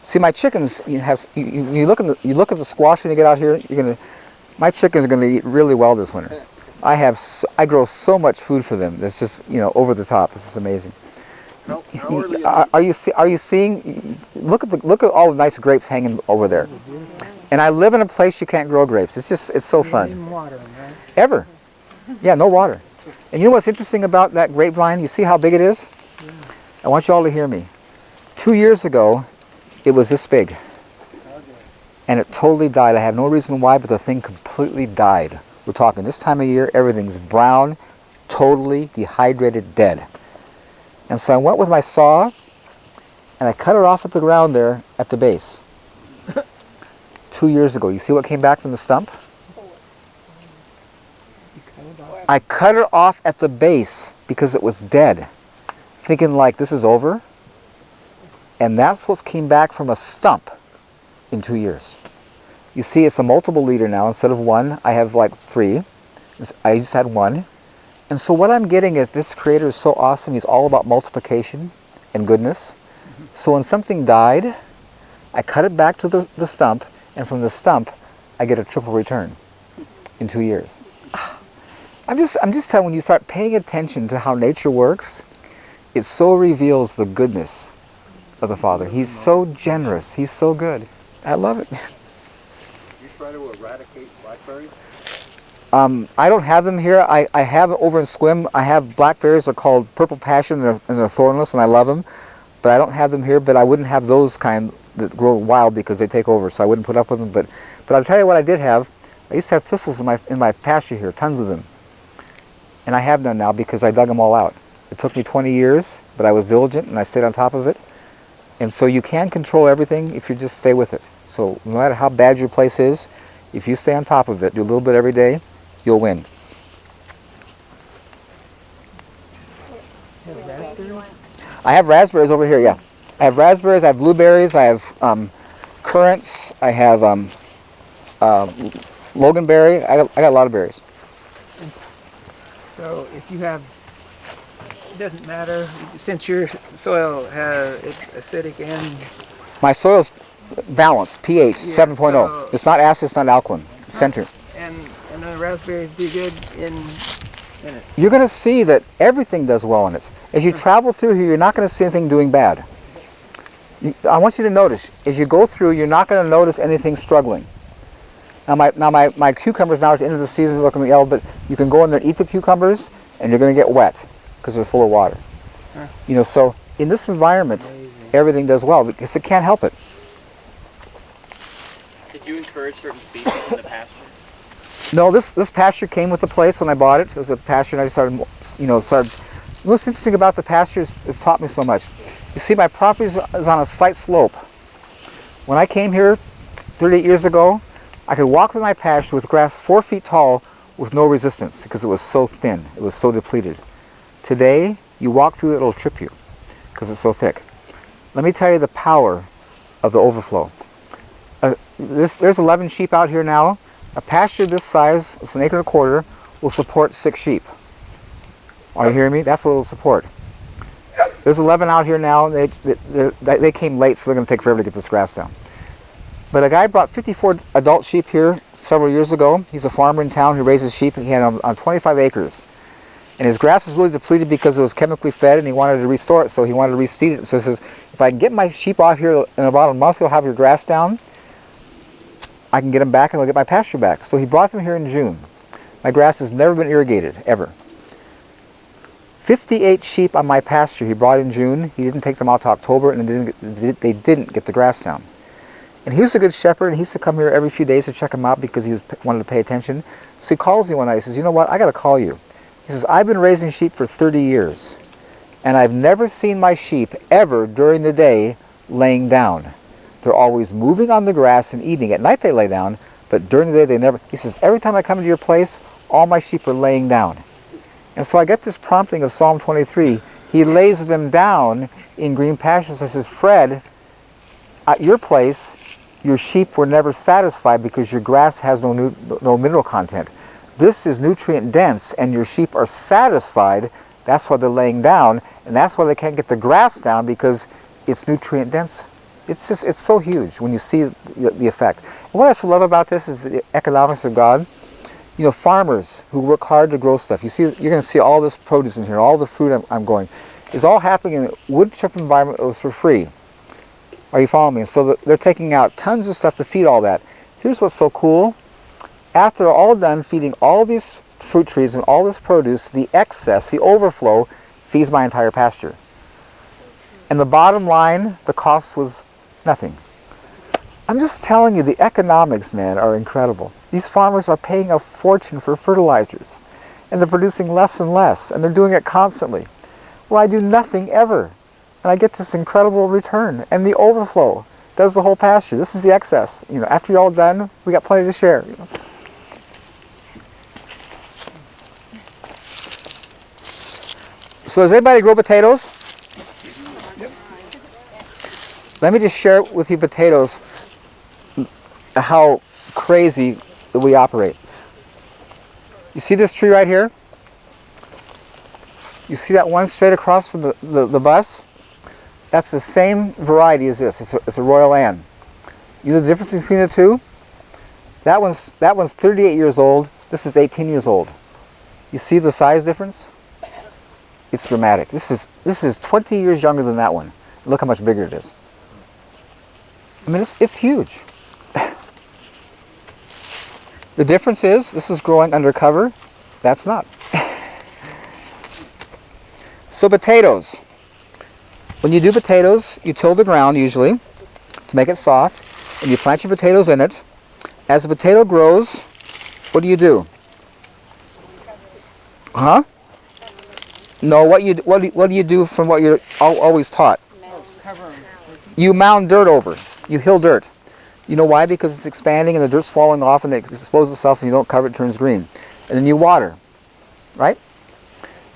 See, my chickens, you look at the squash when you get out here. My chickens are gonna eat really well this winter. I grow so much food for them. That's just over the top. This is amazing. How early Are you seeing? Look at all the nice grapes hanging over there. And I live in a place you can't grow grapes. It's so fun. Even water them, right? Ever. Yeah, no water. And you know what's interesting about that grapevine? You see how big it is? Yeah. I want you all to hear me. 2 years ago, it was this big. And it totally died. I have no reason why, but the thing completely died. We're talking this time of year, everything's brown, totally dehydrated, dead. And so I went with my saw, and I cut it off at the ground there at the base. 2 years ago. You see what came back from the stump? I cut it off at the base because it was dead, thinking like this is over. And that's what came back from a stump in 2 years. You see, it's a multiple leader now. Instead of one, I have like 3. I just had 1. And so what I'm getting is this creator is so awesome. He's all about multiplication and goodness. So when something died, I cut it back to the stump, and from the stump, I get a triple return in 2 years. I'm just telling you, when you start paying attention to how nature works, it so reveals the goodness of the Father. He's so generous. He's so good. I love it. You try to eradicate blackberries? I don't have them here. I have over in Squim. I have blackberries. They're called Purple Passion, and they're thornless, and I love them. But I don't have them here. But I wouldn't have those kind that grow wild because they take over. So I wouldn't put up with them. But I'll tell you what I did have. I used to have thistles in my pasture here, tons of them. And I have none now because I dug them all out. It took me 20 years, but I was diligent and I stayed on top of it. And so you can control everything if you just stay with it. So no matter how bad your place is, if you stay on top of it, do a little bit every day, you'll win. Have raspberries? I have raspberries over here, yeah. I have raspberries, I have blueberries, I have currants, I have loganberry. I got a lot of berries. So if you have, it doesn't matter, since your soil it's acidic and... My soil's balanced, pH 7.0. so- It's not acid, it's not alkaline. It's center. And the raspberries do good in it. You're going to see that everything does well in it. As you travel through here, you're not going to see anything doing bad. I want you to notice, as you go through, you're not going to notice anything struggling. Now my cucumbers now at the end of the season are looking yellow, but you can go in there and eat the cucumbers, and you're going to get wet because they're full of water. Huh. So in this environment, everything does well because it can't help it. Did you encourage certain species in the pasture? No, this pasture came with the place when I bought it. It was a pasture, and I just started. What's interesting about the pasture is it's taught me so much. You see, my property is on a slight slope. When I came here 38 years ago, I could walk through my pasture with grass 4 feet tall with no resistance because it was so thin. It was so depleted. Today, you walk through it, it'll trip you because it's so thick. Let me tell you the power of the overflow. There's 11 sheep out here now. A pasture this size, it's 1.25 acres, will support 6 sheep. Are you hearing me? That's a little support. There's 11 out here now. They came late, so they're going to take forever to get this grass down. But a guy brought 54 adult sheep here several years ago. He's a farmer in town who raises sheep. He had on 25 acres. And his grass was really depleted because it was chemically fed, and he wanted to restore it, so he wanted to reseed it. So he says, if I can get my sheep off here in about a month, you'll have your grass down. I can get them back and I'll get my pasture back. So he brought them here in June. My grass has never been irrigated, ever. 58 sheep on my pasture he brought in June. He didn't take them out to October, and they didn't get the grass down. And he was a good shepherd, and he used to come here every few days to check them out because he wanted to pay attention. So he calls me one night. He says, you know what, I got to call you. He says, I've been raising sheep for 30 years, and I've never seen my sheep ever during the day laying down. They're always moving on the grass and eating. At night they lay down, but during the day they never. He says, every time I come to your place, all my sheep are laying down. And so I get this prompting of Psalm 23. He lays them down in green pastures. I says, Fred, at your place, your sheep were never satisfied because your grass has no mineral content. This is nutrient dense, and your sheep are satisfied. That's why they're laying down, and that's why they can't get the grass down because it's nutrient dense It's just, it's so huge when you see the effect. And what I so love about this is the economics of God. You know, farmers who work hard to grow stuff. You see, you're going to see all this produce in here, all the food I'm going. It's all happening in a wood chip environment that was for free. Are you following me? And so they're taking out tons of stuff to feed all that. Here's what's so cool. After they're all done feeding all these fruit trees and all this produce, the excess, the overflow, feeds my entire pasture. And the bottom line, the cost was nothing. I'm just telling you, the economics, man, are incredible. These farmers are paying a fortune for fertilizers, and they're producing less and less, and they're doing it constantly. Well, I do nothing ever, and I get this incredible return, and the overflow does the whole pasture. This is the excess. You know, after you're all done, we got plenty to share. You know. So does anybody grow potatoes? Let me just share with you potatoes, how crazy that we operate. You see this tree right here? You see that one straight across from the bus? That's the same variety as this. It's a Royal Anne. You know the difference between the two? That one's 38 years old. This is 18 years old. You see the size difference? It's dramatic. This is 20 years younger than that one. Look how much bigger it is. I mean, it's huge. The difference is, this is growing under cover. That's not. So potatoes. When you do potatoes, you till the ground usually to make it soft, and you plant your potatoes in it. As the potato grows, what do? Huh? No, what do you do from what you're always taught? You mound dirt over. You hill dirt. You know why? Because it's expanding and the dirt's falling off and it exposes itself and you don't cover it, it turns green. And then you water, right?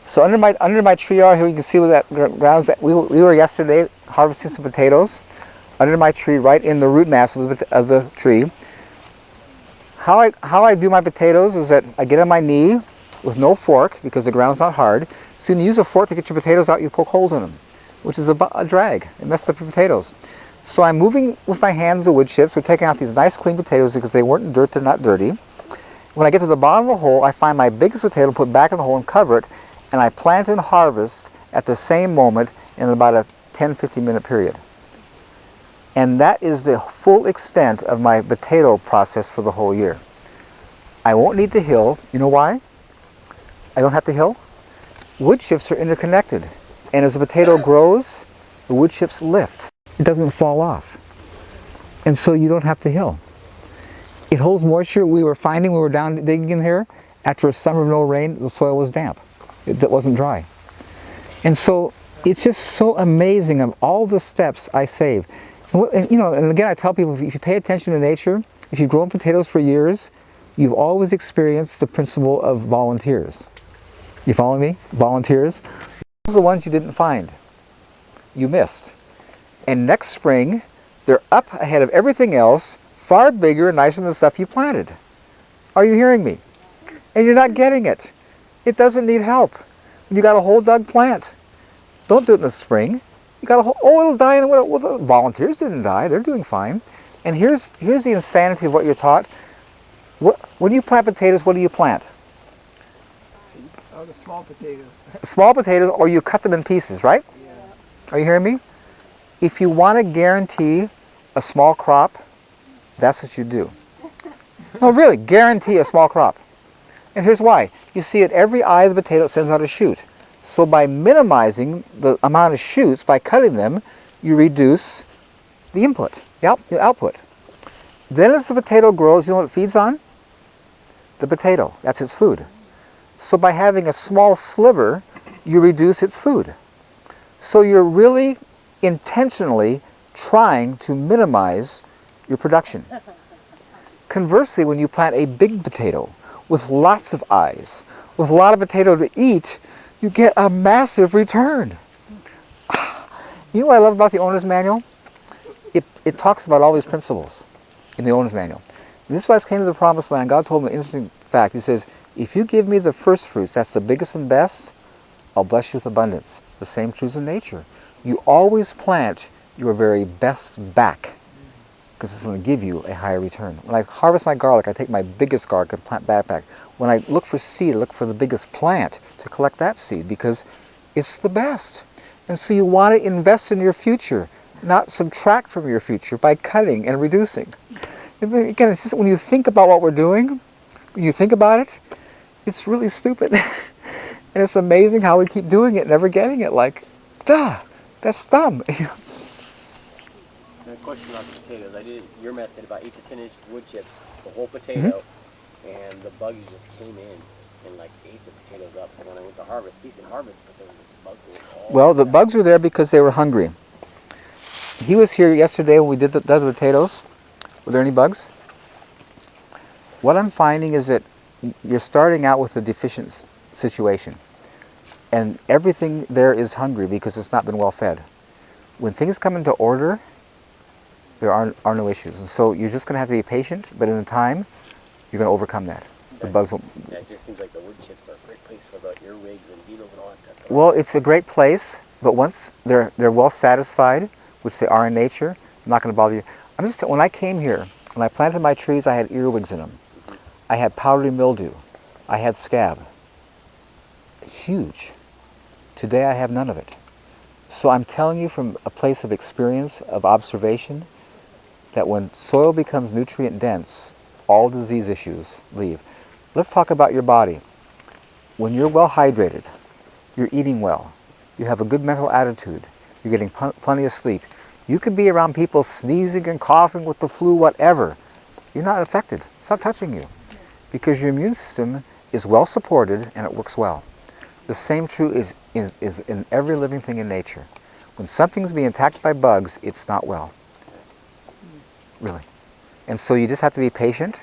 So under my tree out here, you can see where that ground's at. We were yesterday harvesting some potatoes under my tree, right in the root mass of the tree. How I do my potatoes is that I get on my knee with no fork because the ground's not hard. So when you use a fork to get your potatoes out, you poke holes in them, which is a drag. It messes up your potatoes. So I'm moving with my hands the wood chips. We're taking out these nice clean potatoes because they weren't dirt, they're not dirty. When I get to the bottom of the hole, I find my biggest potato, put it back in the hole and cover it, and I plant and harvest at the same moment in about a 10-15 minute period. And that is the full extent of my potato process for the whole year. I won't need to hill. You know why? I don't have to hill. Wood chips are interconnected. And as the potato grows, the wood chips lift. It doesn't fall off. And so you don't have to hill. It holds moisture. We were finding, we were down digging in here, after a summer of no rain, the soil was damp. It wasn't dry. And so it's just so amazing of all the steps I save. And, you know, and again, I tell people, if you pay attention to nature, if you've grown potatoes for years, you've always experienced the principle of volunteers. You follow me? Volunteers. Those are the ones you didn't find. You missed. And next spring, they're up ahead of everything else, far bigger and nicer than the stuff you planted. Are you hearing me? And you're not getting it. It doesn't need help. You got a whole dug plant. Don't do it in the spring. You got a whole, oh, it'll die in the winter. Well, the volunteers didn't die. They're doing fine. And here's the insanity of what you're taught. When you plant potatoes, what do you plant? Oh, the small potatoes. Small potatoes, or you cut them in pieces, right? Yeah. Are you hearing me? If you want to guarantee a small crop, that's what you do. No, really, guarantee a small crop. And here's why. You see at every eye of the potato it sends out a shoot. So by minimizing the amount of shoots, by cutting them, you reduce the input, the output. Then as the potato grows, you know what it feeds on? The potato. That's its food. So by having a small sliver, you reduce its food. So you're really intentionally trying to minimize your production. Conversely, when you plant a big potato with lots of eyes, with a lot of potato to eat, you get a massive return. You know what I love about the owner's manual? It talks about all these principles in the owner's manual. And this is why I came to the promised land. God told me an interesting fact. He says, if you give me the first fruits, that's the biggest and best, I'll bless you with abundance. The same true in nature. You always plant your very best back, because it's going to give you a higher return. When I harvest my garlic, I take my biggest garlic and plant back. When I look for seed, I look for the biggest plant to collect that seed because it's the best. And so you want to invest in your future, not subtract from your future by cutting and reducing. Again, it's just when you think about what we're doing, when you think about it, it's really stupid. And it's amazing how we keep doing it, never getting it. Like, duh, that's dumb. And a question about the potatoes. I did your method about 8 to 10 inches wood chips, the whole potato, and the bugs just came in and like ate the potatoes up. So when I went to harvest, decent harvest, but there was this bug all Well, the around. bugs were there because they were hungry. He was here yesterday when we did the potatoes. Were there any bugs? What I'm finding is that you're starting out with a deficient situation. And everything there is hungry because it's not been well fed. When things come into order, there are no issues. And so you're just going to have to be patient, but in time, you're going to overcome that. The bugs will... Yeah, it just seems like the wood chips are a great place for the earwigs and beetles and all that stuff. Well, it's a great place, but once they're well satisfied, which they are in nature, I'm not going to bother you. When I came here, when I planted my trees, I had earwigs in them. I had powdery mildew. I had scab. Huge. Today I have none of it. So I'm telling you from a place of experience, of observation, that when soil becomes nutrient dense, all disease issues leave. Let's talk about your body. When you're well hydrated, you're eating well, you have a good mental attitude, you're getting plenty of sleep, you can be around people sneezing and coughing with the flu, whatever. You're not affected. It's not touching you because your immune system is well supported and it works well. The same true is in every living thing in nature. When something's being attacked by bugs, it's not well. Really. And so you just have to be patient,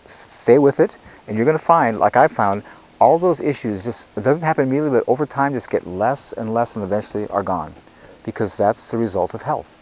stay with it, and you're going to find, like I found, all those issues it doesn't happen immediately, but over time just get less and less and eventually are gone. Because that's the result of health.